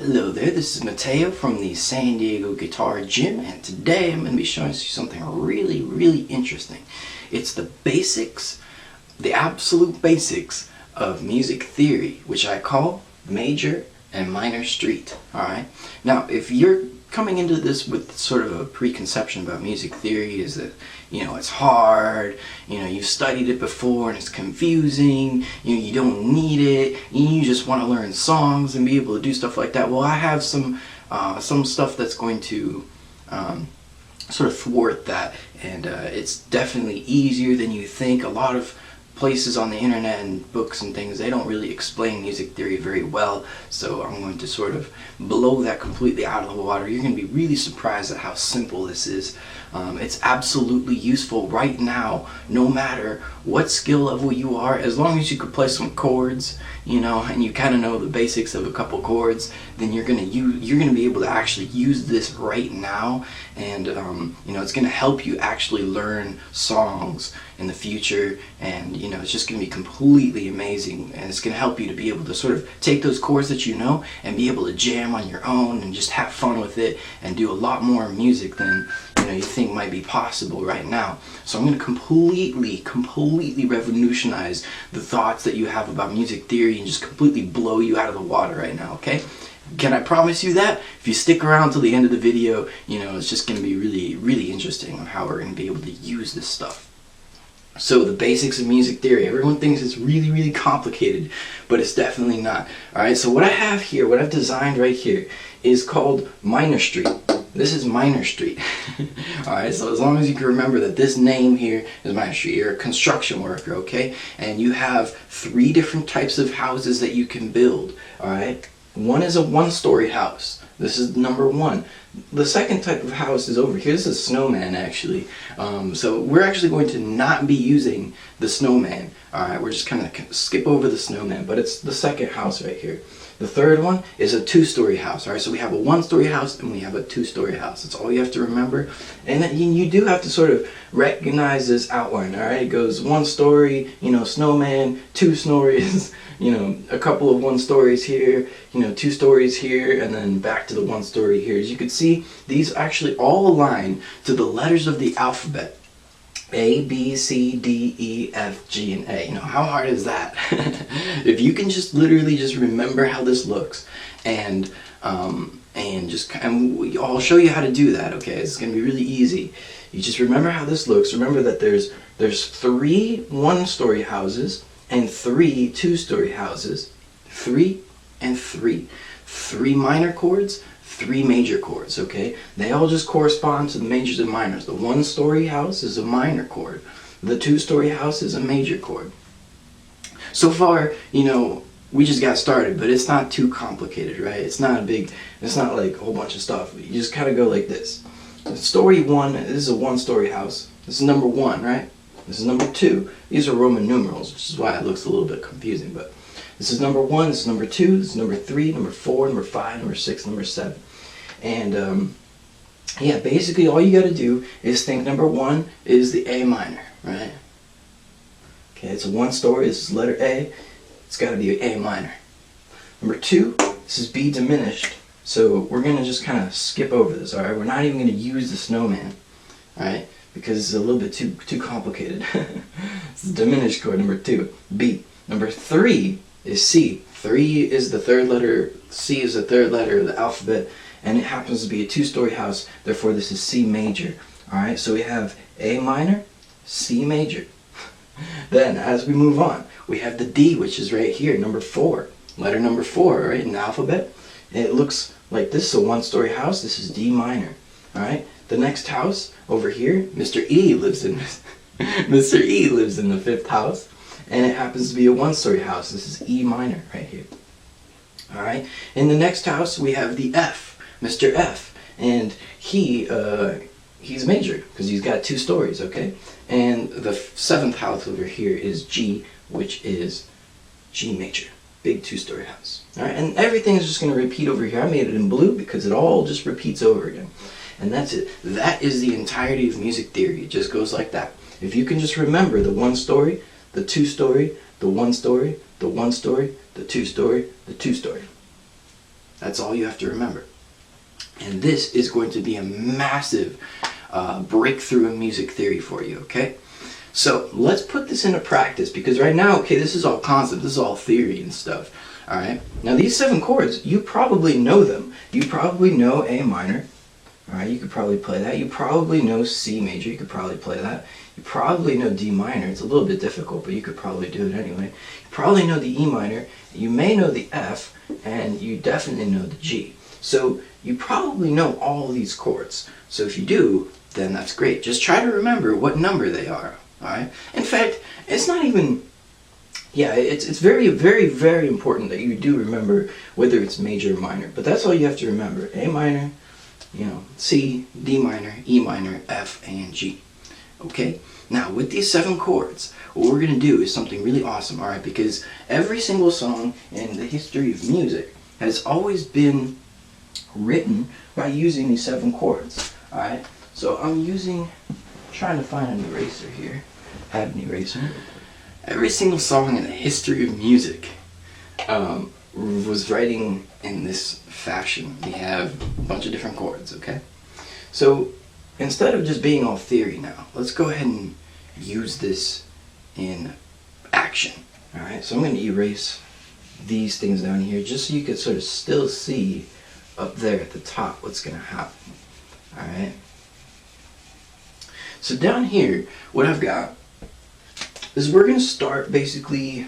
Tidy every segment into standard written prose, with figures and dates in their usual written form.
Hello there, this is Mateo from the San Diego Guitar Gym, and today I'm going to be showing you something really interesting. It's the basics, the absolute basics of music theory, which I call major and minor street. Alright? Now, if you're coming into this with sort of a preconception about music theory, is that, it's hard, you've studied it before and it's confusing, you don't need it, you just want to learn songs and be able to do stuff like that. Well, I have some stuff that's going to sort of thwart that, and it's definitely easier than you think. A lot of places on the internet and books and things, they don't really explain music theory very well, so I'm going to sort of blow that completely out of the water. You're going to be really surprised at how simple this is. It's absolutely useful right now, no matter what skill level you are, as long as you can play some chords, and you kind of know the basics of a couple chords, then you're gonna be able to actually use this right now, and it's gonna help you actually learn songs in the future, and it's just gonna be completely amazing, and it's gonna help you to be able to sort of take those chords that you know and be able to jam on your own and just have fun with it and do a lot more music than you think might be possible right now. So I'm going to completely revolutionize the thoughts that you have about music theory and just completely blow you out of the water right now, okay? Can I promise you that? If you stick around till the end of the video, it's just going to be really interesting on how we're going to be able to use this stuff. So the basics of music theory. Everyone thinks it's really complicated, but it's definitely not. Alright, so what I have here, what I've designed right here, is called minor street. This is minor street. Alright, so as long as you can remember that this name here is minor street, you're a construction worker, okay? And you have 3 different types of houses that you can build. Alright, one is a 1-story house. This is number 1. The second type of house is over here. This is a snowman, actually. So we're actually going to not be using the snowman. Alright, we're just kind of skip over the snowman, but it's the second house right here. The third one is a 2-story house. Alright, so we have a 1-story house and we have a 2-story house. That's all you have to remember. And then you do have to sort of recognize this outline. Alright, it goes 1 story, snowman, 2 stories, a couple of 1 stories here, 2 stories here, and then back to the 1 story here. As you can see, these actually all align to the letters of the alphabet. A, B, C, D, E, F, G, and A. How hard is that? If you can just literally just remember how this looks, and I'll show you how to do that, okay? It's going to be really easy. You just remember how this looks. Remember that there's 3 1-story houses and 3 2-story houses. 3 and 3. 3 minor chords, 3 major chords, okay? They all just correspond to the majors and minors. The 1-story house is a minor chord. The 2-story house is a major chord. So far, we just got started, but it's not too complicated, right? It's not like a whole bunch of stuff. You just kind of go like this. Story 1, this is a 1-story house. This is number 1, right? This is number 2. These are Roman numerals, which is why it looks a little bit confusing, but this is number 1, this is number 2, this is number 3, number 4, number 5, number 6, number 7. And yeah, basically all you got to do is think number 1 is the A minor, right? Okay, it's a 1-story, this is letter A, it's got to be A minor. Number 2, this is B diminished, so we're going to just kind of skip over this, alright? We're not even going to use the snowman, alright? Because it's a little bit too complicated. It's the diminished chord, number 2, B. Number 3 is C. 3 is the 3rd letter, C is the 3rd letter of the alphabet, and it happens to be a 2-story house, therefore this is C major. Alright, so we have A minor, C major. Then, as we move on, we have the D, which is right here, number 4. Letter number 4, right, in the alphabet. And it looks like this is a 1-story house, this is D minor. Alright, the next house over here, Mr. E lives in Mr. E lives in the 5th house. And it happens to be a 1-story house. This is E minor right here. Alright, in the next house we have the F, Mr. F, and he's major because he's got 2 stories, okay? And the 7th house over here is G, which is G major, big 2-story house. Alright, and everything is just going to repeat over here. I made it in blue because it all just repeats over again. And that's it. That is the entirety of music theory. It just goes like that. If you can just remember the 1-story, the 2-story, the 1-story, the 1-story, the 2-story, the 2-story. That's all you have to remember. And this is going to be a massive breakthrough in music theory for you, okay? So let's put this into practice, because right now, okay, this is all concept, this is all theory and stuff, all right? Now these 7 chords, you probably know them. You probably know A minor, all right? You could probably play that. You probably know C major, you could probably play that. You probably know D minor. It's a little bit difficult, but you could probably do it anyway. You probably know the E minor, you may know the F, and you definitely know the G. So you probably know all these chords. So if you do, then that's great. Just try to remember what number they are. Alright? In fact, it's not even, yeah, it's very, very, very important that you do remember whether it's major or minor. But that's all you have to remember. A minor, you know, C, D minor, E minor, F, and G. Okay? Now, with these 7 chords, what we're going to do is something really awesome, alright? Because every single song in the history of music has always been written by using these 7 chords. Alright? So I'm trying to find an eraser here. I have an eraser. Every single song in the history of music was writing in this fashion. We have a bunch of different chords, okay? So instead of just being all theory now, let's go ahead and use this in action. Alright, so I'm going to erase these things down here just so you can sort of still see up there at the top what's going to happen. Alright? So down here, what I've got is we're going to start basically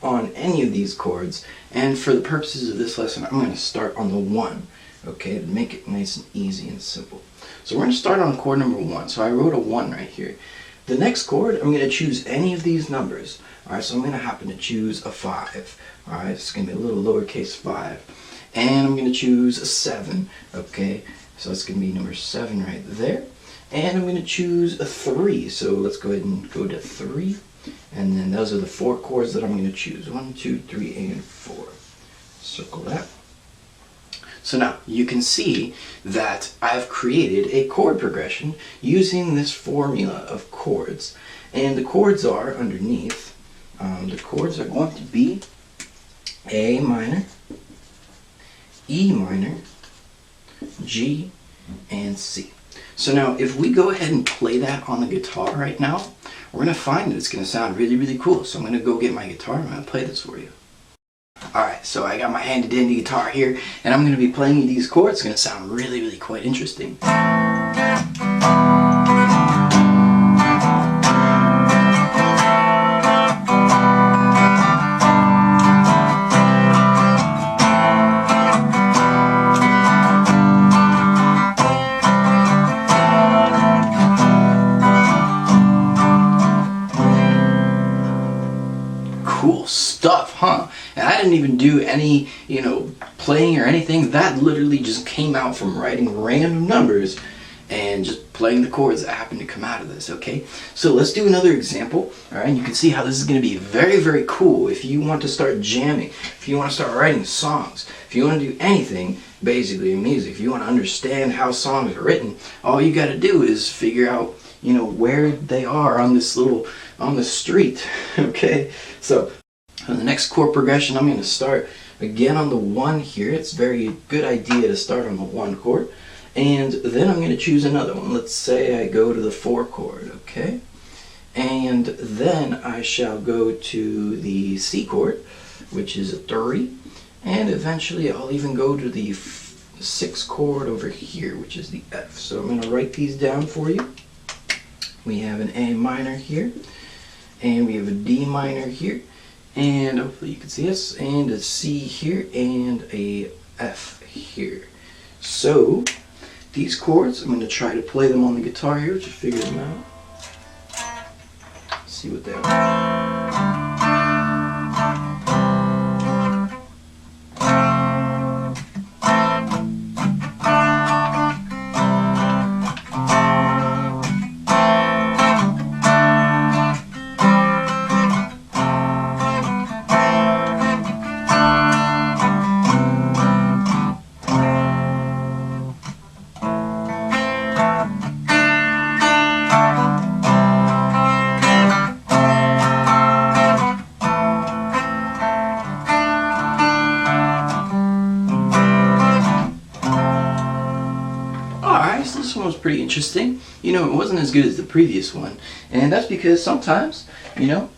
on any of these chords, and for the purposes of this lesson, I'm going to start on the 1, okay, to make it nice and easy and simple. So we're going to start on chord number 1. So I wrote a 1 right here. The next chord, I'm going to choose any of these numbers. Alright, so I'm going to happen to choose a 5. Alright, it's going to be a little lowercase 5. And I'm going to choose a 7, okay, so that's going to be number 7 right there. And I'm going to choose a 3, so let's go ahead and go to 3. And then those are the 4 chords that I'm going to choose. 1, 2, 3, and 4. Circle that. So now you can see that I've created a chord progression using this formula of chords. And the chords are underneath. The chords are going to be A minor, E minor, G, and C. So now if we go ahead and play that on the guitar right now, we're going to find that it's going to sound really, really cool. So I'm going to go get my guitar and I'm going to play this for you. Alright, so I got my handy dandy guitar here, and I'm going to be playing you these chords. It's going to sound really, really quite interesting. Cool stuff, huh? And I didn't even do any, playing or anything. That literally just came out from writing random numbers and just playing the chords that happened to come out of this, okay? So let's do another example, all right? You can see how this is going to be very, very cool if you want to start jamming, if you want to start writing songs, if you want to do anything, basically, in music. If you want to understand how songs are written, all you got to do is figure out, where they are on the street, okay? So the next chord progression, I'm going to start again on the 1 here. It's a very good idea to start on the 1 chord. And then I'm going to choose another one. Let's say I go to the 4 chord, okay? And then I shall go to the C chord, which is a 3. And eventually I'll even go to the 6 chord over here, which is the F. So I'm going to write these down for you. We have an A minor here, and we have a D minor here, and hopefully you can see this, and a C here, and a F here. So these chords, I'm going to try to play them on the guitar here to figure them out. See what they are. this one was pretty interesting. You know, it wasn't as good as the previous one, and that's because sometimes, you know,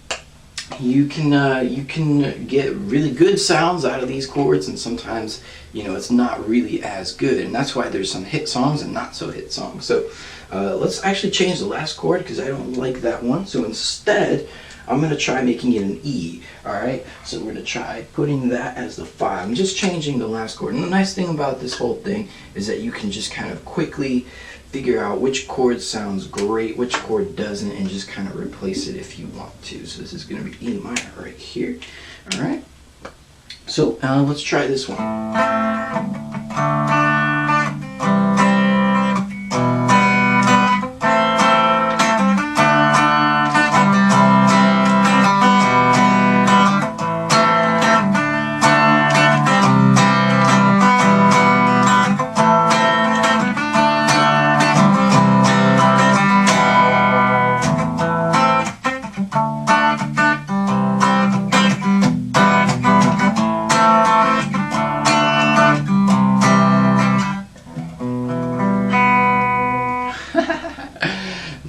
you can get really good sounds out of these chords, and sometimes, you know, it's not really as good, and that's why there's some hit songs and not so hit songs. So let's actually change the last chord because I don't like that one. So instead, I'm going to try making it an E. Alright, so we're going to try putting that as the 5. I'm just changing the last chord. And the nice thing about this whole thing is that you can just kind of quickly figure out which chord sounds great, which chord doesn't, and just kind of replace it if you want to. So this is going to be E minor right here. Alright, so let's try this one.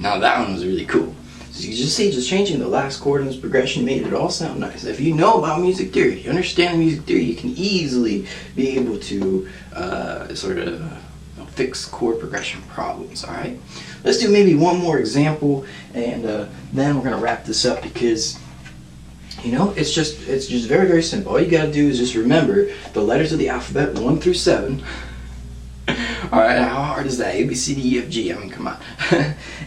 Now that one was really cool. So you just see, just changing the last chord in this progression made it all sound nice. If you know about music theory, if you understand music theory, you can easily be able to fix chord progression problems. All right, let's do maybe one more example, and then we're gonna wrap this up because, you know, it's just very, very simple. All you gotta do is just remember the letters of the alphabet 1 through 7. Alright, how hard is that? A, B, C, D, E, F, G. I mean, come on.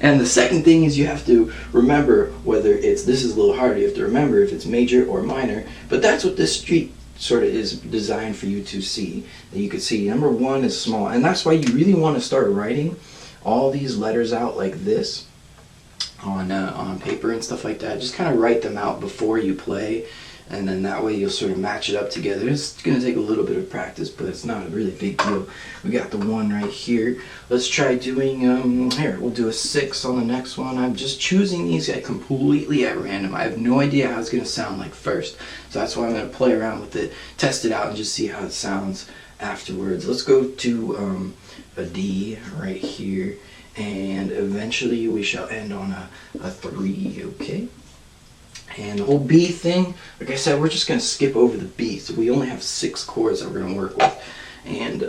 And the second thing is you have to remember whether it's, this is a little harder, you have to remember if it's major or minor. But that's what this street sort of is designed for you to see. That you could see number 1 is small. And that's why you really want to start writing all these letters out like this on paper and stuff like that. Just kind of write them out before you play. And then that way you'll sort of match it up together. It's going to take a little bit of practice, but it's not a really big deal. We got the 1 right here. Let's try doing, here, we'll do a 6 on the next one. I'm just choosing these completely at random. I have no idea how it's going to sound like first. So that's why I'm going to play around with it, test it out, and just see how it sounds afterwards. Let's go to a D right here. And eventually we shall end on a 3, okay? And the whole B thing, like I said, we're just going to skip over the B. So we only have 6 chords that we're going to work with. And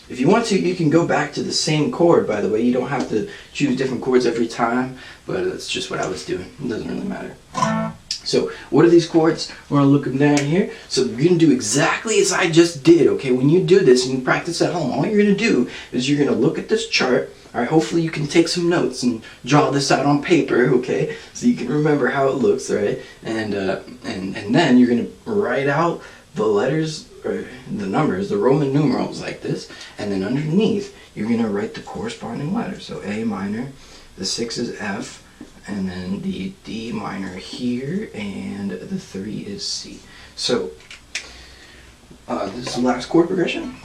if you want to, you can go back to the same chord, by the way. You don't have to choose different chords every time, but that's just what I was doing. It doesn't really matter. So what are these chords? We're going to look them down here. So you're going to do exactly as I just did, okay? When you do this and you practice at home, all you're going to do is you're going to look at this chart. All right, hopefully you can take some notes and draw this out on paper, okay? So you can remember how it looks, right? And then you're going to write out the letters, or the numbers, the Roman numerals like this. And then underneath, you're going to write the corresponding letters. So A minor, the 6 is F, and then the D minor here, and the 3 is C. So, this is the last chord progression.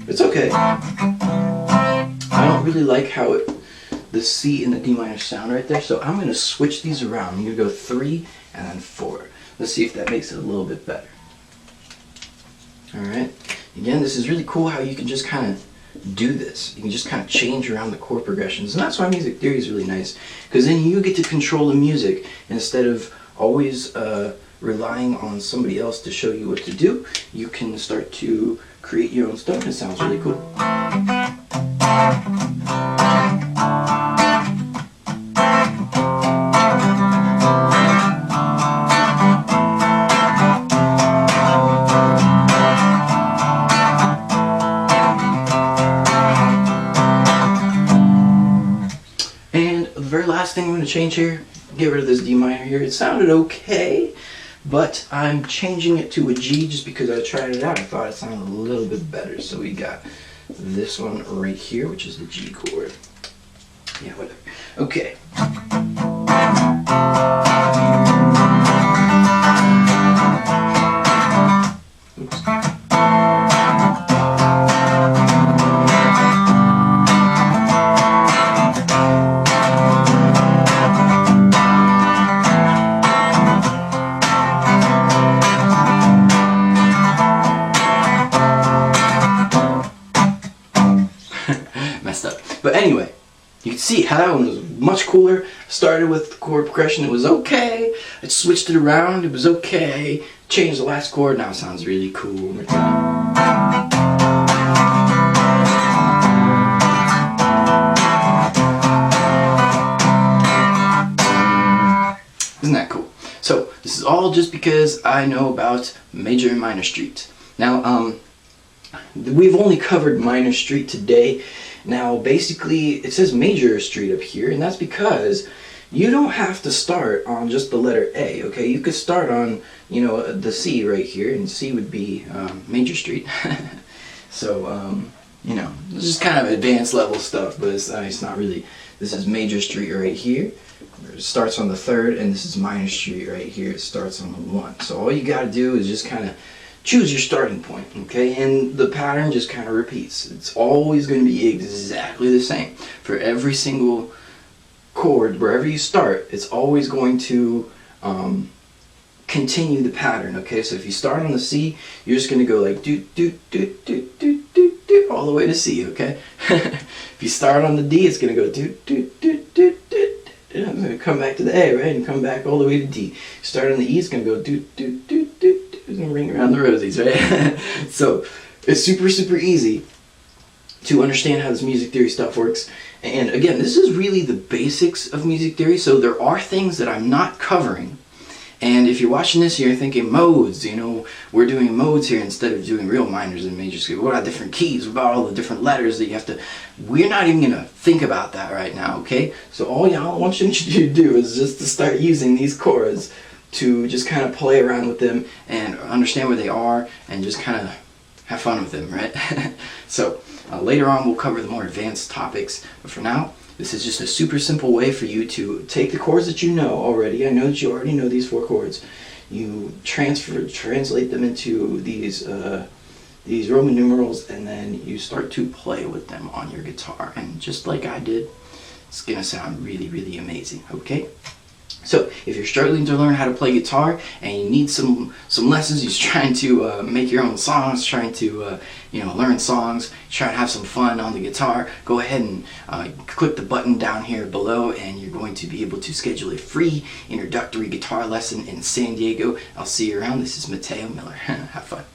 It's okay. I don't really like how the C and the D minor sound right there, so I'm going to switch these around. I'm going to go 3 and then 4. Let's see if that makes it a little bit better. Alright, again, this is really cool how you can just kind of do this. You can just kind of change around the chord progressions, and that's why music theory is really nice, because then you get to control the music instead of always relying on somebody else to show you what to do. You can start to create your own stuff, and it sounds really cool. Last thing I'm going to change here, get rid of this D minor here. It sounded okay, but I'm changing it to a G just because I tried it out. I thought it sounded a little bit better. So we got this one right here, which is the G chord. Yeah, whatever. Okay. Oops. see how that one was much cooler. Started with the chord progression, it was okay. I switched it around, it was okay. Changed the last chord, now it sounds really cool. Isn't that cool? So this is all just because I know about major and minor streets. Now, we've only covered minor street today. Now, basically, it says major street up here, and that's because you don't have to start on just the letter A, okay? You could start on, you know, the C right here, and C would be major street. So, you know, this is kind of advanced level stuff, but it's not really. This is major street right here. It starts on the 3rd, and this is minor street right here. It starts on the 1. So all you got to do is just kind of choose your starting point, okay? And the pattern just kind of repeats. It's always going to be exactly the same. For every single chord, wherever you start, it's always going to continue the pattern, okay? So if you start on the C, you're just going to go like do do do do do do do all the way to C, okay? If you start on the D, it's going to go do do do do do. I'm going to come back to the A, right? And come back all the way to D. Start on the E, it's going to go do do do do. It's going to ring around the rosies, right? So it's super, super easy to understand how this music theory stuff works. And again, this is really the basics of music theory. So there are things that I'm not covering. And if you're watching this, you're thinking modes, you know, we're doing modes here instead of doing real minors and major scale. What about different keys? What about all the different letters that you have to... We're not even going to think about that right now, okay? So all y'all, I want you to do is just to start using these chords to just kind of play around with them and understand where they are and just kind of have fun with them, right? So later on we'll cover the more advanced topics, but for now, this is just a super simple way for you to take the chords that you know already. I know that you already know these 4 chords. You translate them into these Roman numerals, and then you start to play with them on your guitar. And just like I did, it's gonna sound really, really amazing, okay? So if you're struggling to learn how to play guitar and you need some lessons, you're trying to make your own songs, trying to you know, learn songs, trying to have some fun on the guitar, go ahead and click the button down here below, and you're going to be able to schedule a free introductory guitar lesson in San Diego. I'll see you around. This is Mateo Miller. Have fun.